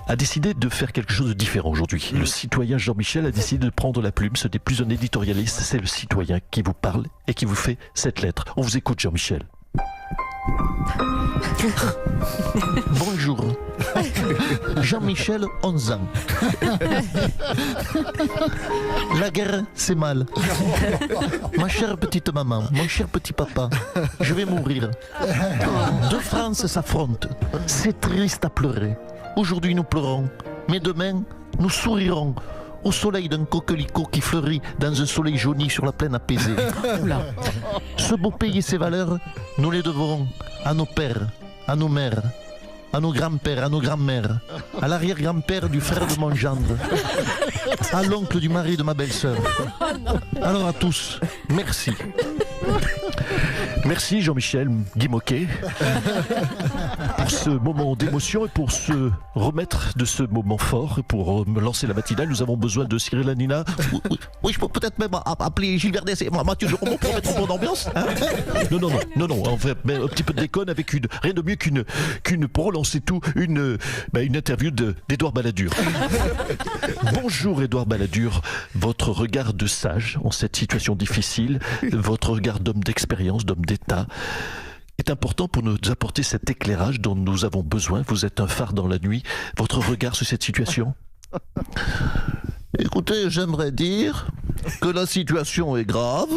a décidé de faire quelque chose de différent aujourd'hui. Le citoyen Jean-Michel a décidé de prendre la plume. Ce n'est plus un éditorialiste, c'est le citoyen qui vous parle et qui vous fait cette lettre. On vous écoute, Jean-Michel. Bonjour. Jean-Michel, 11 ans. La guerre, c'est mal. Ma chère petite maman, mon cher petit papa, je vais mourir. Deux France s'affrontent. C'est triste à pleurer. Aujourd'hui, nous pleurons. Mais demain, nous sourirons. Au soleil d'un coquelicot qui fleurit dans un soleil jauni sur la plaine apaisée. Ce beau pays et ses valeurs, nous les devrons à nos pères, à nos mères, à nos grands-pères, à nos grands-mères, à l'arrière-grand-père du frère de mon gendre, à l'oncle du mari de ma belle-sœur. Alors à tous, merci. Merci Jean-Michel Guy Moquet pour ce moment d'émotion et pour se remettre de ce moment fort. Et pour me lancer la matinale, nous avons besoin de Cyril Hanouna. Oui, je peux peut-être même appeler Gilles Verdès et Mathieu Jérôme pour mettre en bonne ambiance. Hein. Non, on fait un petit peu de déconne avec rien de mieux qu'une pour relancer tout, une interview d'Édouard Balladur. Bonjour Édouard Balladur, votre regard de sage en cette situation difficile, votre regard d'homme d'expérience, d'homme d'État, est important pour nous apporter cet éclairage dont nous avons besoin. Vous êtes un phare dans la nuit. Votre regard sur cette situation ? Écoutez, j'aimerais dire que la situation est grave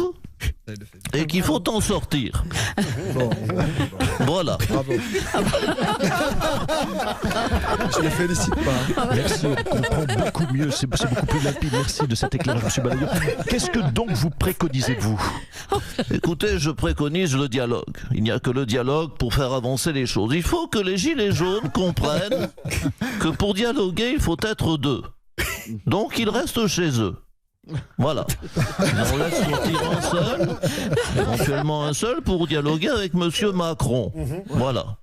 et qu'il faut en sortir. Voilà. Bravo. Je les félicite pas. Merci, on comprend beaucoup mieux, c'est beaucoup plus limpide. Merci de cet éclairage, monsieur Balladur. Qu'est-ce que donc vous préconisez-vous? Écoutez, je préconise le dialogue. Il n'y a que le dialogue pour faire avancer les choses. Il faut que les gilets jaunes comprennent que pour dialoguer, il faut être deux. Donc ils restent chez eux. Voilà. On laisse sortir un seul, éventuellement un seul, pour dialoguer avec monsieur Macron. Voilà.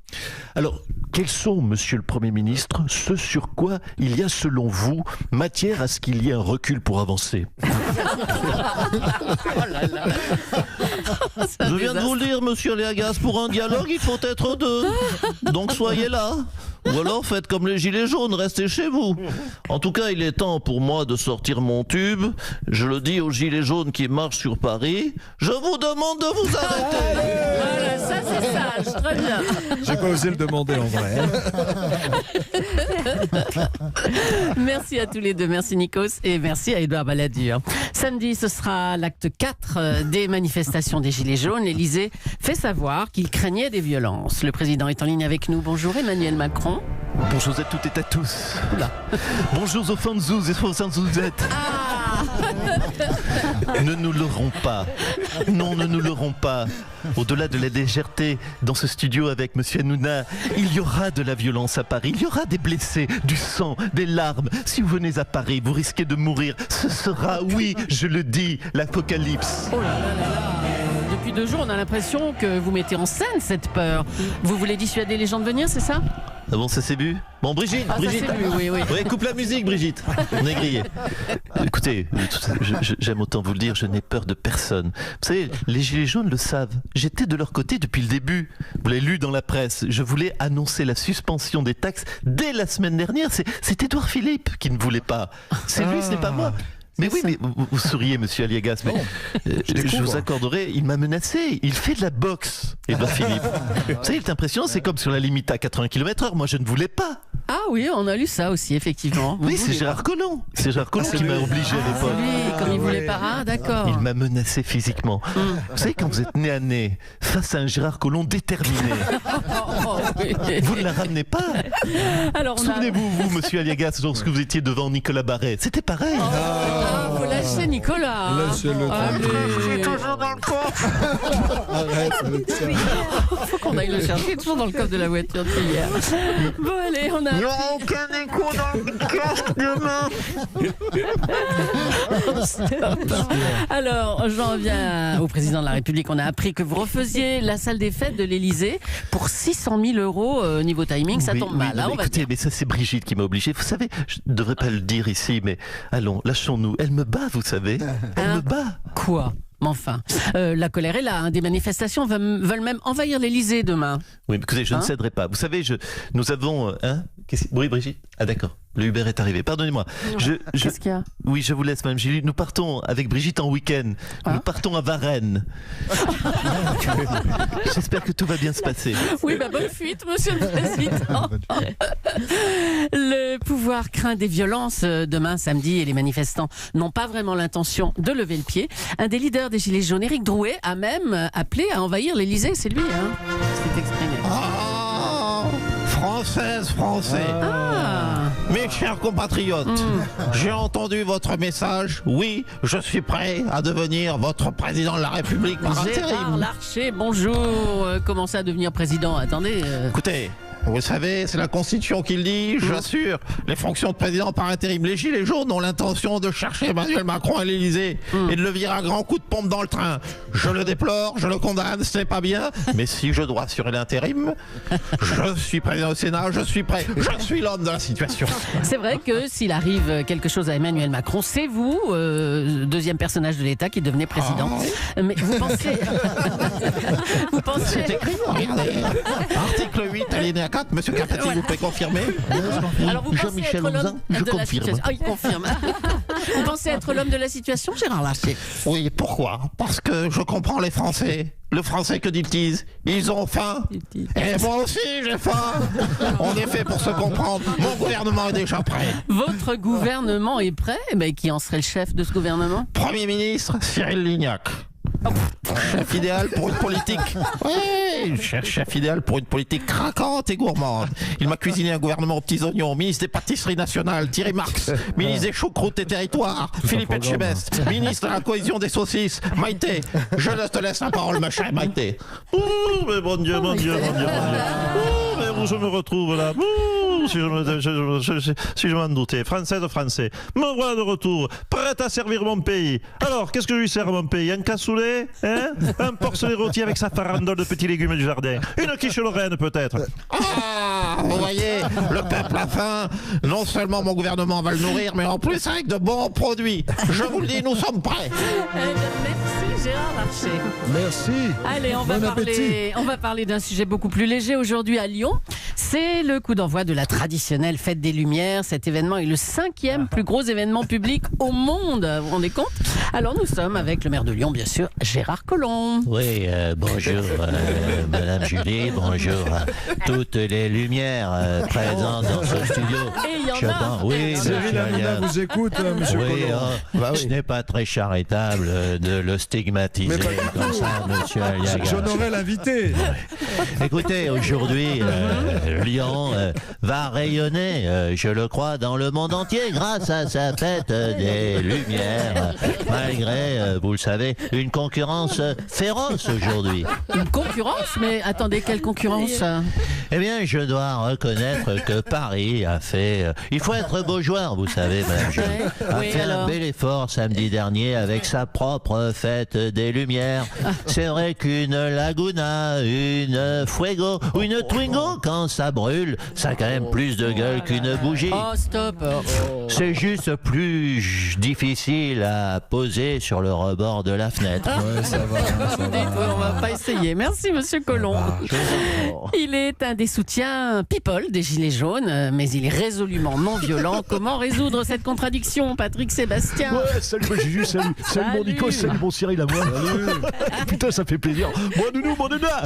Alors, quels sont, monsieur le Premier ministre, ce sur quoi il y a, selon vous, matière à ce qu'il y ait un recul pour avancer? Je viens de vous le dire, monsieur Aliagas, pour un dialogue, il faut être deux. Donc soyez là. Ou alors faites comme les gilets jaunes, restez chez vous. En tout cas, il est temps pour moi de sortir mon tube. Je le dis aux gilets jaunes qui marchent sur Paris. Je vous demande de vous arrêter. Voilà, ça c'est sage, très bien. J'ai pas osé le demander en vrai. Merci à tous les deux, merci Nikos et merci à Édouard Balladur. Samedi, ce sera l'acte 4 des manifestations des Gilets jaunes. L'Élysée fait savoir qu'il craignait des violences. Le président est en ligne avec nous. Bonjour Emmanuel Macron. Bonjour à toutes et à tous. Bonjour aux fanzous et aux fanzouzettes. Ne nous leurrons pas. Non, ne nous leurrons pas. Au-delà de la légèreté dans ce studio avec monsieur Hanouna, il y aura de la violence à Paris. Il y aura des blessés, du sang, des larmes. Si vous venez à Paris, vous risquez de mourir. Ce sera, oui, je le dis, l'apocalypse. Oh là là là là. Depuis 2 jours, on a l'impression que vous mettez en scène cette peur. Vous voulez dissuader les gens de venir, c'est ça? Ah bon, ça s'est bu? Bon, Brigitte, Ah, Brigitte. ça c'est lui, oui. Oui, coupe la musique, Brigitte. On est grillé. Écoutez, j'aime autant vous le dire, je n'ai peur de personne. Vous savez, les Gilets jaunes le savent. J'étais de leur côté depuis le début. Vous l'avez lu dans la presse. Je voulais annoncer la suspension des taxes dès la semaine dernière. C'est Édouard Philippe qui ne voulait pas. C'est lui, ce n'est pas moi. Mais oui, mais vous souriez, monsieur Aliagas, mais je vous accorderai, il m'a menacé. Il fait de la boxe, Édouard Philippe. Vous savez, il est impressionnant, c'est comme sur la limite à 80 km/h. Moi, je ne voulais pas. Ah oui, on a lu ça aussi, effectivement. Oui, c'est Gérard Collomb. C'est Gérard Collomb qui m'a obligé à l'époque. Lui, comme il voulait pas. Ah, d'accord. Il m'a menacé physiquement. Vous savez, quand vous êtes nez à nez face à un Gérard Collomb déterminé, Oh, oui. vous ne la ramenez pas. Alors, on a... Souvenez-vous, vous, monsieur Aliagas, lorsque vous étiez devant Nicolas Barret, c'était pareil. Ah, faut lâcher Nicolas. Lâchez-le Allez. Toujours dans le coffre. Arrête avec ça. Faut qu'on aille le chercher, il est toujours dans le coffre de la voiture depuis hier. Bon, allez, on a... Il n'y aura aucun écho dans le casque demain. Alors, j'en reviens au président de la République. On a appris que vous refaisiez la salle des fêtes de l'Élysée pour 600 000 € niveau timing. Ça Oui, tombe oui, mal, non, hein, mais on va écoutez, dire. mais ça c'est Brigitte qui m'a obligé. Vous savez, je ne devrais pas le dire ici, mais allons, lâchons-nous. Elle me bat, vous savez. Elle me bat. Quoi? Mais enfin, la colère est là. Hein. Des manifestations veulent même envahir l'Élysée demain. Oui, mais écoutez, je ne céderai pas. Vous savez, nous avons... Oui, Brigitte? Ah d'accord, le Uber est arrivé. Pardonnez-moi. Qu'est-ce qu'il y a? Oui, je vous laisse, Madame Gilles. Nous partons avec Brigitte en week-end. Nous partons à Varennes. J'espère que tout va bien se passer. Oui, bah bonne fuite, monsieur le président. Le pouvoir craint des violences demain, samedi, et les manifestants n'ont pas vraiment l'intention de lever le pied. Un des leaders des Gilets jaunes, Éric Drouet, a même appelé à envahir l'Élysée. C'est lui, hein, qui s'est exprimé. Française, Français. Mes chers compatriotes, j'ai entendu votre message. Oui, je suis prêt à devenir votre président de la République par Gérard intérim. Larcher, bonjour. Comment ça, devenir président? Attendez. Écoutez, vous savez, c'est la Constitution qui le dit, j'assure. Les fonctions de président par intérim. Les Gilets jaunes ont l'intention de chercher Emmanuel Macron à l'Élysée et de le virer à grands coups de pompe dans le train. Je le déplore, je le condamne, ce n'est pas bien. Mais si je dois assurer l'intérim, je suis président au Sénat, je suis prêt. Je suis l'homme de la situation. C'est vrai que s'il arrive quelque chose à Emmanuel Macron, c'est vous, deuxième personnage de l'État, qui devenez président. Mais vous pensez... vous pensez... C'est écrit, regardez. Article 8, alinéa 4, monsieur Capati, vous pouvez confirmer? Alors vous pensez Jean-Michel être l'homme Auzin, je de la confirme. situation. Ah, il confirme. Vous pensez être l'homme de la situation, Gérard Larcher? Oui, pourquoi? Parce que je comprends les Français. Le français, que dit-ils? Ils ont faim. Et moi aussi, j'ai faim. On est fait pour se comprendre. Mon gouvernement est déjà prêt. Votre gouvernement est prêt? Mais qui en serait le chef de ce gouvernement? Premier ministre, Cyril Lignac. Chef idéal pour une politique. Oui, chef idéal pour une politique craquante et gourmande. Il m'a cuisiné un gouvernement aux petits oignons. Ministre des pâtisseries nationales, Thierry Marx. Ministre des choucroutes et territoires, Philippe Etchebest. Ministre de la cohésion des saucisses, Maïté. Je te laisse la parole, ma chère Maïté. Oh, mais mon Dieu. Oh, mais où je me retrouve là. Si je m'en doutais. Français, me voilà de retour, prête à servir mon pays. Alors, qu'est-ce que je lui sers à mon pays? Un cassoulet, hein? Un porcelet rôti avec sa farandole de petits légumes du jardin. Une quiche Lorraine, peut-être. Ah, vous voyez, le peuple a faim. Non seulement mon gouvernement va le nourrir, mais en plus avec de bons produits. Je vous le dis, nous sommes prêts. Merci Gérard Larcher. Merci. Allez, on va parler d'un sujet beaucoup plus léger aujourd'hui à Lyon. C'est le coup d'envoi de la traditionnelle Fête des Lumières. Cet événement est le 5e plus gros événement public au monde. Vous vous rendez compte? Alors nous sommes avec le maire de Lyon, bien sûr, Gérard Collomb. Oui, bonjour Madame Julie, bonjour à toutes les lumières présentes dans ce studio. Et il y en a. Oui, Cyril Hanouna vous écoute, monsieur Collomb. Ce n'est pas très charitable de le stigmatiser comme ça, monsieur Aliaga. J'honorais l'invité. Écoutez, aujourd'hui, Lyon va rayonner, je le crois, dans le monde entier grâce à sa fête des Lumières, malgré, vous le savez, une concurrence féroce aujourd'hui. Une concurrence? Mais attendez, quelle concurrence? Eh bien, je dois reconnaître que Paris a fait... il faut être beau joueur, vous savez, madame Julie. A fait un bel effort samedi dernier avec sa propre fête des Lumières. C'est vrai qu'une Laguna, une Fuego ou une Twingo, quand ça brûle, ça a quand même plus de gueule qu'une bougie. Oh, stop. C'est juste plus difficile à poser sur le rebord de la fenêtre. Ouais, ça va. On va pas essayer. Merci, monsieur Collomb. Il est un des soutiens people des Gilets jaunes, mais il est résolument non violent. Comment résoudre cette contradiction, Patrick Sébastien? Ouais, salut mon Juju, salut mon Nico, salut mon Cyril à moi. Putain, ça fait plaisir. Moi, nounou, mon nana.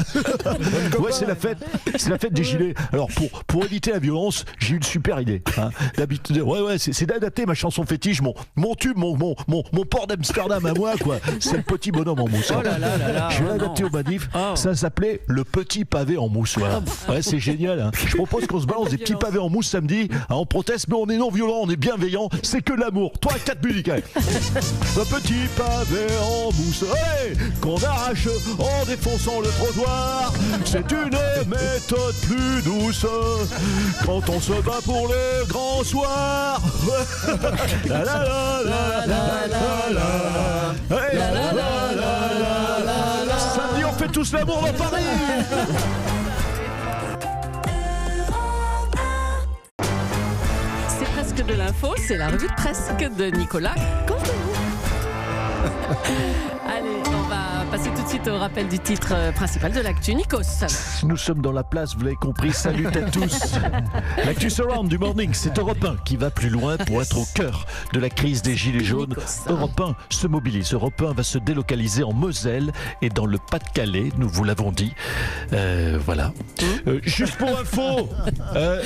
Ouais, c'est la fête des Gilets. Alors, pour éviter la violence, j'ai une super idée. Hein. D'habitude, c'est d'adapter ma chanson fétiche, mon tube, mon port d'Amsterdam à moi, quoi. C'est le petit bonhomme en mousse. Oh là là là là. Je vais l'adapter au manif. Oh. Ça s'appelait le petit pavé en mousse. Voilà. Ouais, c'est génial. Hein. Je propose qu'on se balance des petits pavés en mousse samedi. Hein, on proteste, mais on est non violent, on est bienveillant. C'est que l'amour. 3, 4 musiques. Allez. Un petit pavé en mousse, ouais, qu'on arrache en défonçant le trottoir. C'est une méthode plus douce quand on se bat pour le grand soir. La la la la la la la. Hey. La la la la la la. Samedi, on fait tous l'amour dans Paris. C'est presque de l'info, c'est la revue de presse de Nicolas. Allez, on va passer tout de suite au rappel du titre principal de l'actu. Nikos. Nous sommes dans la place, vous l'avez compris, salut à tous. L'actu Surround du Morning, c'est Europe 1 qui va plus loin pour être au cœur de la crise des Gilets jaunes. Europe 1 se mobilise, Europe 1 va se délocaliser en Moselle et dans le Pas-de-Calais, nous vous l'avons dit. Voilà. Juste pour info,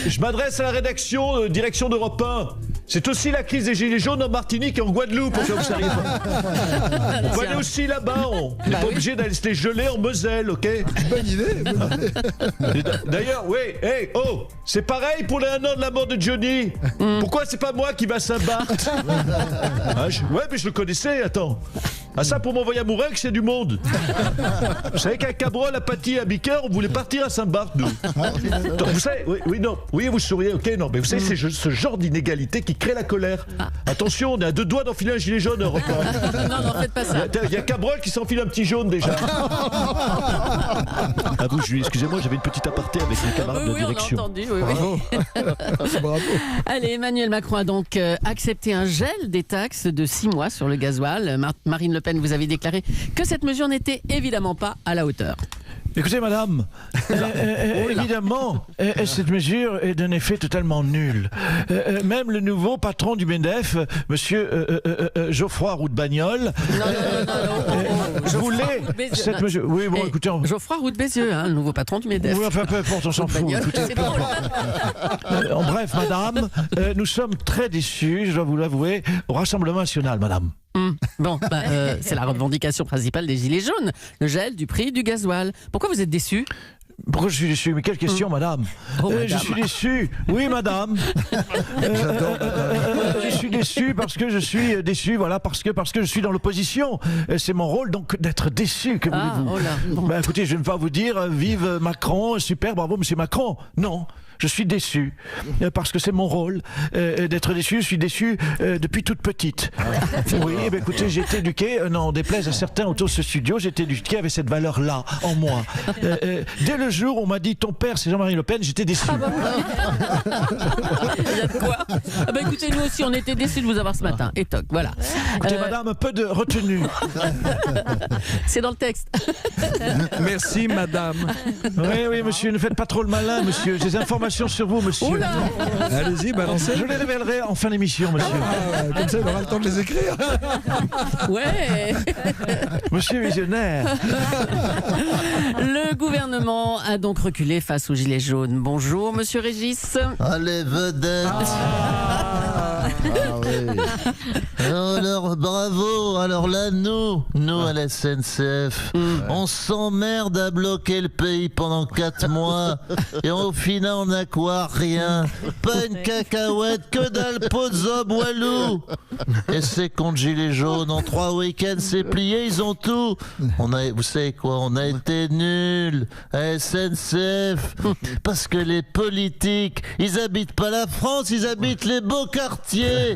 je m'adresse à la rédaction, direction d'Europe 1. C'est aussi la crise des Gilets jaunes en Martinique et en Guadeloupe, pour que vous sachiez pas. On va aller aussi là-bas, on n'est pas obligé d'aller se les geler en Moselle, ok? Bonne idée. D'ailleurs, oui, hey, oh, c'est pareil pour les 1 an de la mort de Johnny. Pourquoi c'est pas moi qui va à Saint-Barth? Ouais, mais je le connaissais, attends. Ah ça, pour m'envoyer à Mourex, c'est du monde. Vous savez qu'à Cabrol, à Paty, à Bicker, on voulait partir à Saint-Barth, nous. Donc, vous savez, oui, vous souriez, ok, non, mais vous savez, c'est ce genre d'inégalité qui crée la colère. Attention, on est à 2 doigts d'enfiler un gilet jaune, Europe 1. Non, faites pas ça. Il y a Cabrol qui s'enfile un petit jaune déjà. À vous, Julie, excusez-moi, j'avais une petite aparté avec les camarades de direction. On a entendu, oui. Bravo. Allez, Emmanuel Macron a donc accepté un gel des taxes de 6 mois sur le gasoil. Marine Le Pen, vous avez déclaré que cette mesure n'était évidemment pas à la hauteur. Écoutez, madame, évidemment, cette mesure est d'un effet totalement nul. Même le nouveau patron du MEDEF, monsieur Geoffroy Roux de Bagnole, voulait cette mesure. Oui, bon, écoutez. Geoffroy Roux de Bézieux, le nouveau patron du MEDEF. Oui, enfin, peu importe, on s'en fout. Écoutez, en bref, madame, nous sommes très déçus, je dois vous l'avouer, au Rassemblement national, madame. Bon, c'est la revendication principale des Gilets jaunes, le gel du prix du gasoil. Pourquoi vous êtes déçu? Pourquoi je suis déçu? Mais quelle question, madame? Madame. Je suis déçu. Oui, madame. Je suis déçu parce que je suis déçu, voilà, parce que je suis dans l'opposition. C'est mon rôle, donc, d'être déçu, que voulez-vous? Bon. Écoutez, je ne vais pas vous dire, vive Macron, super, bravo, monsieur Macron. Non. Je suis déçu, parce que c'est mon rôle d'être déçu. Je suis déçu depuis toute petite. Oui, écoutez, j'ai été éduqué, non, déplaise à certains autour de ce studio, j'ai été éduqué avec cette valeur-là en moi. Dès le jour où on m'a dit ton père c'est Jean-Marie Le Pen, j'étais déçu. Il y a de quoi? Écoutez, nous aussi, on était déçus de vous avoir ce matin. Et toc, voilà. Écoutez, madame, un peu de retenue. C'est dans le texte. Merci, madame. Oui, monsieur, ne faites pas trop le malin, monsieur. J'ai des informations sur vous, monsieur. Allez-y, balancez. Je les révélerai en fin d'émission, monsieur. Comme ça, il aura le temps de les écrire. Ouais. Monsieur visionnaire. Le gouvernement a donc reculé face aux Gilets jaunes. Bonjour, monsieur Régis. Allez, vedette. Oui. Alors, bravo. Alors là, nous à la SNCF, on s'emmerde à bloquer le pays pendant 4 mois. Et au final, on n'a quoi? Rien. Pas une cacahuète, que dalle, pot de zob, walou. Et c'est contre Gilets jaunes, en 3 week-ends, c'est plié, ils ont tout. Vous savez quoi? On a été nuls à SNCF. Parce que les politiques, ils habitent pas la France, ils habitent les beaux quartiers.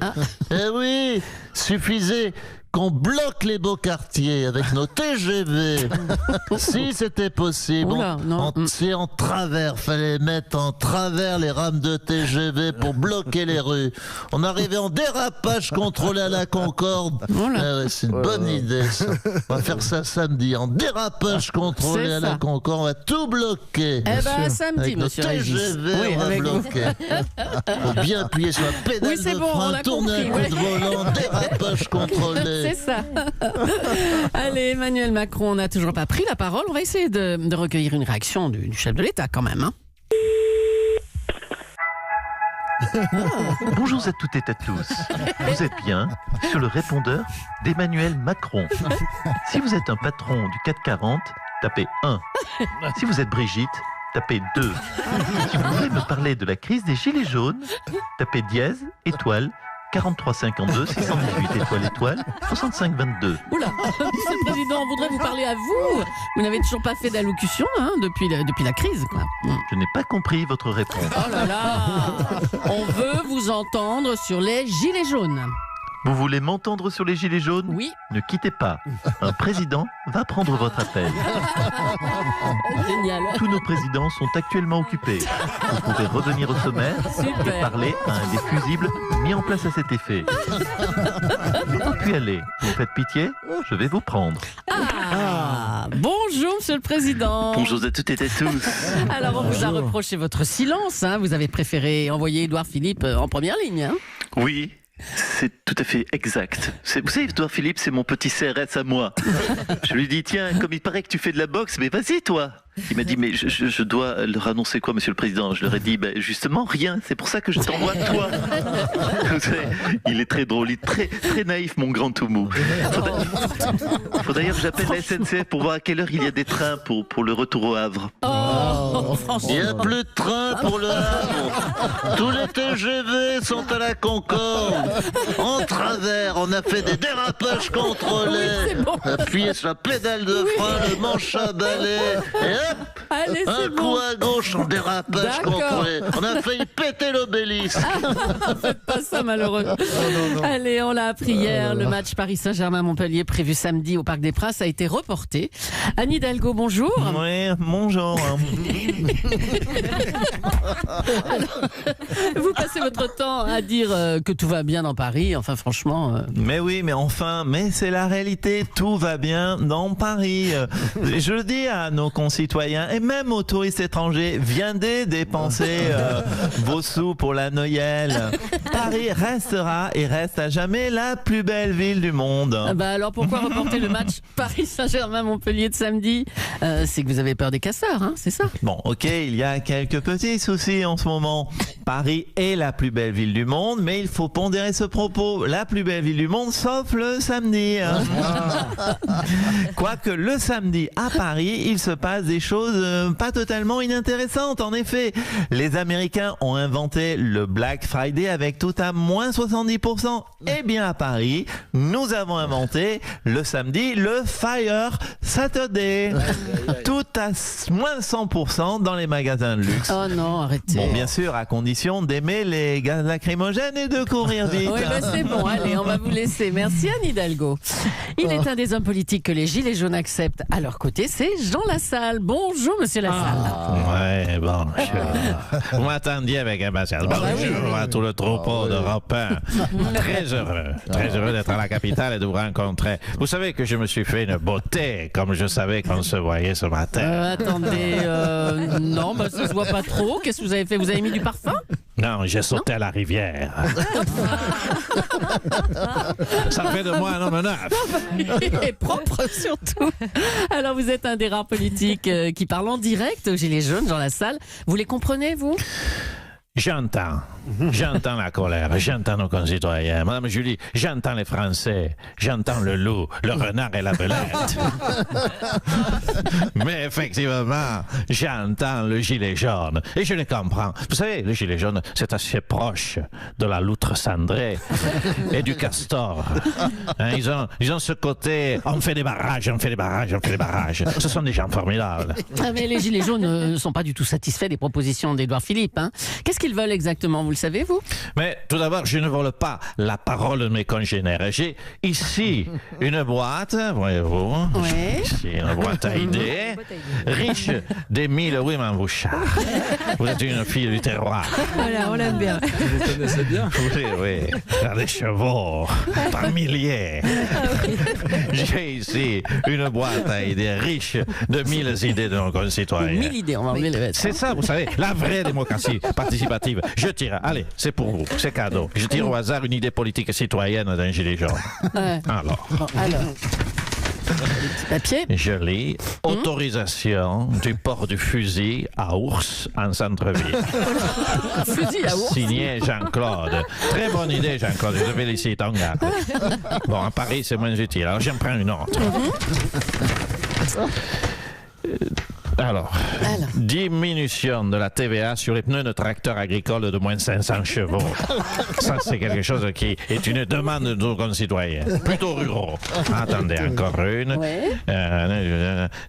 Eh oui, suffisait qu'on bloque les beaux quartiers avec nos TGV. Si c'était possible, c'est en travers, fallait mettre en travers les rames de TGV pour bloquer les rues. On arrivait en dérapage contrôlé à la Concorde. C'est une bonne idée, ça. On va faire ça samedi, en dérapage contrôlé à la Concorde, on va tout bloquer. Samedi, avec monsieur nos TGV, Régis. on va bloquer. Faut bien appuyer sur la pédale de frein, tourner un coup de volant, dérapage contrôlé. C'est ça. Allez, Emmanuel Macron n'a toujours pas pris la parole. On va essayer de recueillir une réaction du chef de l'État quand même. Bonjour à toutes et à tous. Vous êtes bien sur le répondeur d'Emmanuel Macron. Si vous êtes un patron du CAC 40, tapez 1. Si vous êtes Brigitte, tapez 2. Si vous voulez me parler de la crise des Gilets jaunes, tapez dièse, étoile, 4352 618 étoile 6522. Oula, Monsieur le Président, on voudrait vous parler à vous. Vous n'avez toujours pas fait d'allocution depuis la crise, quoi. Je n'ai pas compris votre réponse. Oh là là. On veut vous entendre sur les Gilets jaunes. Vous voulez m'entendre sur les Gilets jaunes? Oui. Ne quittez pas. Un président va prendre votre appel. Génial. Tous nos présidents sont actuellement occupés. Vous pouvez revenir au sommaire et parler à un des fusibles mis en place à cet effet. Puis allez, vous faites pitié, je vais vous prendre. Bonjour, Monsieur le Président. Bonjour à toutes et à tous. Alors, on vous a reproché votre silence. Vous avez préféré envoyer Édouard Philippe en première ligne. Oui. C'est tout à fait exact. Vous savez, Édouard Philippe, c'est mon petit CRS à moi. Je lui dis, tiens, comme il paraît que tu fais de la boxe, mais vas-y, toi. Il m'a dit, mais je dois leur annoncer quoi, Monsieur le Président? Je leur ai dit, justement, rien. C'est pour ça que je t'envoie toi. Vous savez, il est très drôle, il est très, très naïf, mon grand tout mou. Faut d'ailleurs que j'appelle la SNCF pour voir à quelle heure il y a des trains pour le retour au Havre. Il n'y a plus de train pour le Havre. Tous les TGV sont à la Concorde. En travers, on a fait des dérapages contrôlés. Appuyez sur la pédale de frein, le manche à balai. Et hop, un coup à gauche en dérapage contrôlé. On a failli péter l'obélisque. Faites pas ça, malheureux. Allez, on l'a appris hier. Le match Paris Saint-Germain-Montpellier prévu samedi au Parc des Princes a été reporté. Anne Hidalgo, bonjour. Oui, bonjour. Alors, vous passez votre temps à dire que tout va bien dans Paris. Enfin, franchement. Mais oui, mais c'est la réalité. Tout va bien dans Paris. Je le dis à nos concitoyens citoyens et même aux touristes étrangers, viendez dépenser vos sous pour la Noël. Paris restera et reste à jamais la plus belle ville du monde. Ah bah alors pourquoi reporter le match Paris Saint-Germain-Montpellier de samedi? C'est que vous avez peur des casseurs, hein, c'est ça? Bon, ok, il y a quelques petits soucis en ce moment. Paris est la plus belle ville du monde, mais il faut pondérer ce propos. La plus belle ville du monde, sauf le samedi. Hein. Quoique le samedi, à Paris, il se passe des choses pas totalement inintéressantes. En effet, les Américains ont inventé le Black Friday avec tout à moins 70%. Eh bien, à Paris, nous avons inventé le samedi, le Fire Saturday. Tout à moins 100% dans les magasins de luxe. Oh non, arrêtez. Bon, bien sûr, à condition d'aimer les gaz lacrymogènes et de courir vite. Oui, bah c'est bon, allez, on va vous laisser. Merci Anne Hidalgo. Il est un des hommes politiques que les Gilets jaunes acceptent. À leur côté, c'est Jean Lassalle. Bonjour, monsieur Lassalle. Ouais, bon, vous m'attendiez avec impatience. Bonjour à tout le troupeau d'Europe 1. Très heureux d'être à la capitale et de vous rencontrer. Vous savez que je me suis fait une beauté, comme je savais qu'on se voyait ce matin. Attendez, non, bah ça se voit pas trop. Qu'est-ce que vous avez fait? Vous avez mis du parfum? Non, j'ai sauté à la rivière. Ça fait de moi un homme neuf. Et propre surtout. Alors vous êtes un des rares politiques qui parle en direct aux Gilets jaunes, Jean Lassalle. Vous les comprenez, vous? J'entends la colère, j'entends nos concitoyens. Madame Julie, j'entends les Français, j'entends le loup, le renard et la belette. Mais effectivement, j'entends le gilet jaune et je les comprends. Vous savez, le gilet jaune, c'est assez proche de la loutre cendrée et du castor. Hein, ils ont ce côté, on fait des barrages, on fait des barrages, on fait des barrages. Ce sont des gens formidables. Ah, mais les Gilets jaunes ne sont pas du tout satisfaits des propositions d'Édouard Philippe. Hein. Qu'est-ce qu'ils veulent exactement, vous le savez, vous? Mais tout d'abord, je ne vole pas la parole de mes congénères. J'ai ici une boîte, voyez-vous, Ouais. ici une boîte à idées, riche des 1000, oui, Mme Bouchard. Vous êtes une fille du terroir. Voilà, on l'aime bien. Vous vous connaissez bien. Oui, oui, il y a des chevaux par milliers. J'ai ici une boîte à idées riche de 1000 idées de nos concitoyens. 1000 idées, on va enlever les vêtements. C'est ça, vous savez, la vraie démocratie participative. Je tire, allez, c'est pour vous, c'est cadeau. Je tire au hasard une idée politique citoyenne d'un gilet jaune. Ouais. Alors, Bon, alors. Des petits papiers. je lis autorisation du port du fusil à ours en centre-ville. Fusil à ours. Signé Jean-Claude. Très bonne idée, Jean-Claude. Je te félicite, on garde. Bon, à Paris, c'est moins utile. Alors, j'en prends une autre. Alors, diminution de la TVA sur les pneus de tracteurs agricoles de moins de 500 chevaux. Ça, c'est quelque chose qui est une demande de nos concitoyens, plutôt ruraux. Attendez, encore une. Ouais.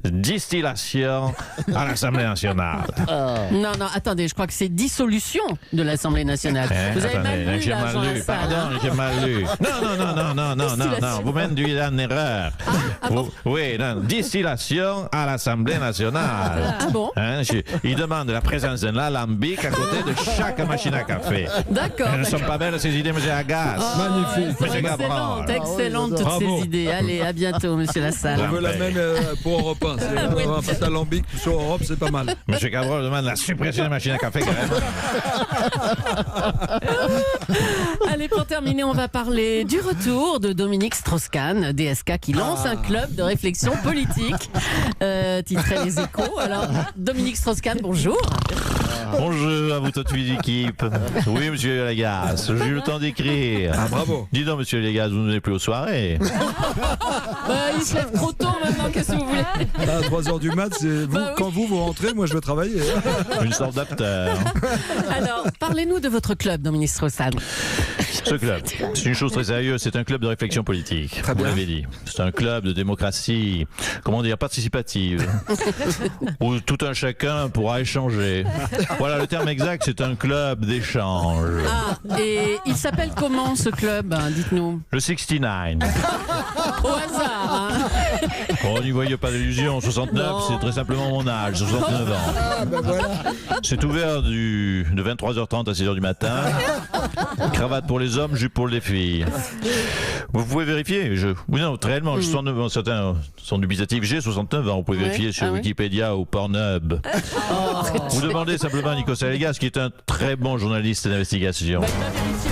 Distillation à l'Assemblée nationale. Non, attendez, je crois que c'est dissolution de l'Assemblée nationale. Vous avez mal lu, j'ai là, mal Jean lu. Lassalle, Pardon, hein. j'ai mal lu. Non. Vous m'induisez en erreur. Oui, non. Distillation à l'Assemblée nationale. Ah bon? Hein, il demande la présence d'un alambic à côté de chaque machine à café. D'accord. Elles ne sont pas belles ces idées, monsieur Agas. Magnifique. Monsieur Gabron. Excellente toutes Bravo. ces idées. Allez, à bientôt, monsieur Lassalle. On veut la même pour Europe 1. C'est un peu alambic sur Europe, c'est pas mal. Monsieur Gabron demande la suppression des machines à café, quand même. Allez, pour terminer, on va parler du retour de Dominique Strauss-Kahn, DSK, qui lance un club de réflexion politique, titré Les Échos. Alors, Dominique Strauss-Kahn, bonjour. Bonjour à vous toute l'équipe. Oui, monsieur Légas, j'ai eu le temps d'écrire. Ah, bravo. Dis donc, monsieur Légas, vous n'êtes plus aux soirées. Il se lève trop tôt maintenant, qu'est-ce que vous voulez? À 3h du mat, c'est vous, Bah oui. quand vous rentrez, moi je vais travailler. Une sorte d'acteur. Alors, parlez-nous de votre club, Dominique Strauss-Kahn. Ce club, c'est une chose très sérieuse, c'est un club de réflexion politique. Très Vous bien. l'avez dit. C'est un club de démocratie, comment dire, participative, où tout un chacun pourra échanger. Voilà, le terme exact, c'est un club d'échange. Ah, et il s'appelle comment ce club? Dites-nous. Le 69. Au hasard, hein. Oh, n'y voyez pas d'illusion, 69, Non. c'est très simplement mon âge, 69 ans. Ah, ben voilà. C'est ouvert de 23h30 à 6h du matin. Cravate pour les hommes, jupe pour les filles. Vous pouvez vérifier. Oui, non, réellement, certains sont dubitatifs. J'ai 69 ans, vous pouvez vérifier sur Wikipédia ou Pornhub. Vous demandez simplement à Nikos Aliagas, qui est un très bon journaliste d'investigation. Bah, il va vérifier.